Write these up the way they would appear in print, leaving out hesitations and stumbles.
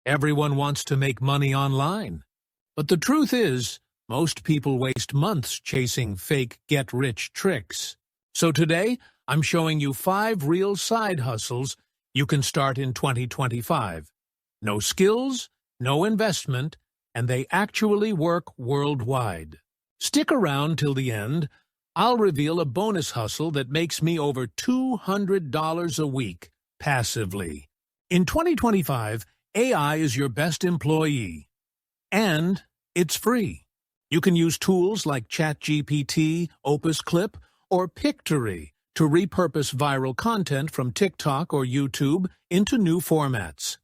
Everyone wants to make money online. But the truth is, most people waste months chasing fake get-rich tricks. So today, I'm showing you 5 real side hustles you can start in 2025. No skills, no investment, and they actually work worldwide. Stick around till the end. I'll reveal a bonus hustle that makes me over $200 a week, passively. In 2025, AI is your best employee. And it's free. You can use tools like ChatGPT, Opus Clip, or Pictory to repurpose viral content from TikTok or YouTube into new formats.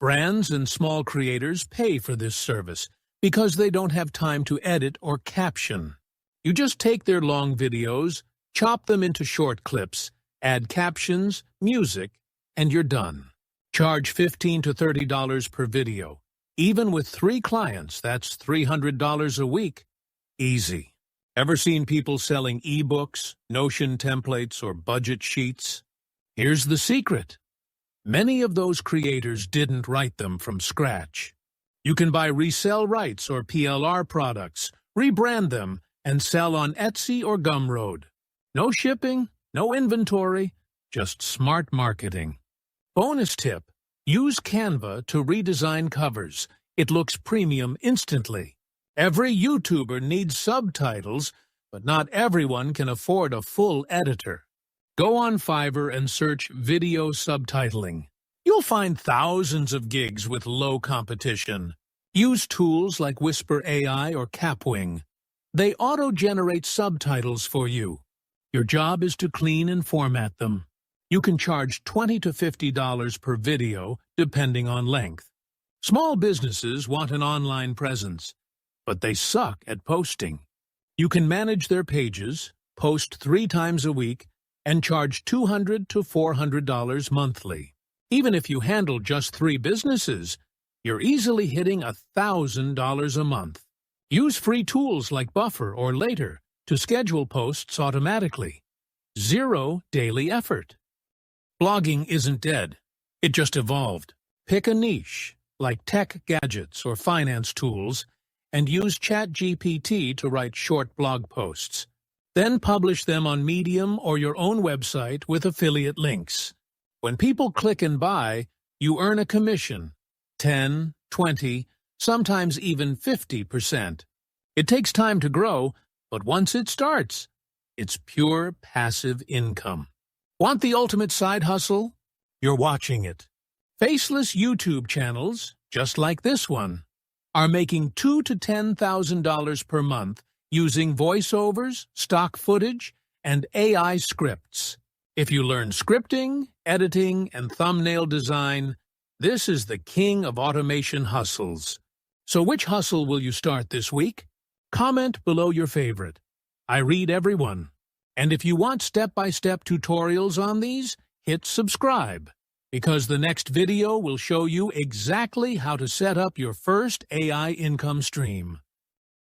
Brands and small creators pay for this service because they don't have time to edit or caption. You just take their long videos, chop them into short clips, add captions, music, and you're done. Charge $15 to $30 per video. Even with 3 clients, that's $300 a week. Easy. Ever seen people selling ebooks, Notion templates, or budget sheets? Here's the secret. Many of those creators didn't write them from scratch. You can buy resell rights or PLR products, rebrand them, and sell on Etsy or Gumroad. No shipping, no inventory, just smart marketing. Bonus tip. Use Canva to redesign covers. It looks premium instantly. Every YouTuber needs subtitles, but not everyone can afford a full editor. Go on Fiverr and search video subtitling. You'll find thousands of gigs with low competition. Use tools like Whisper AI or Capwing. They auto-generate subtitles for you. Your job is to clean and format them. You can charge $20 to $50 per video, depending on length. Small businesses want an online presence, but they suck at posting. You can manage their pages, post 3 times a week, and charge $200 to $400 monthly. Even if you handle just 3 businesses, you're easily hitting $1,000 a month. Use free tools like Buffer or Later to schedule posts automatically. 0 daily effort. Blogging isn't dead. It just evolved. Pick a niche, like tech gadgets or finance tools, and use ChatGPT to write short blog posts. Then publish them on Medium or your own website with affiliate links. When people click and buy, you earn a commission, 10, 20, sometimes even 50%. It takes time to grow, but once it starts, it's pure passive income. Want the ultimate side hustle? You're watching it. Faceless YouTube channels, just like this one, are making $2,000 to $10,000 per month using voiceovers, stock footage, and AI scripts. If you learn scripting, editing, and thumbnail design, this is the king of automation hustles. So which hustle will you start this week? Comment below your favorite. I read everyone. And if you want step-by-step tutorials on these, hit subscribe, because the next video will show you exactly how to set up your first AI income stream.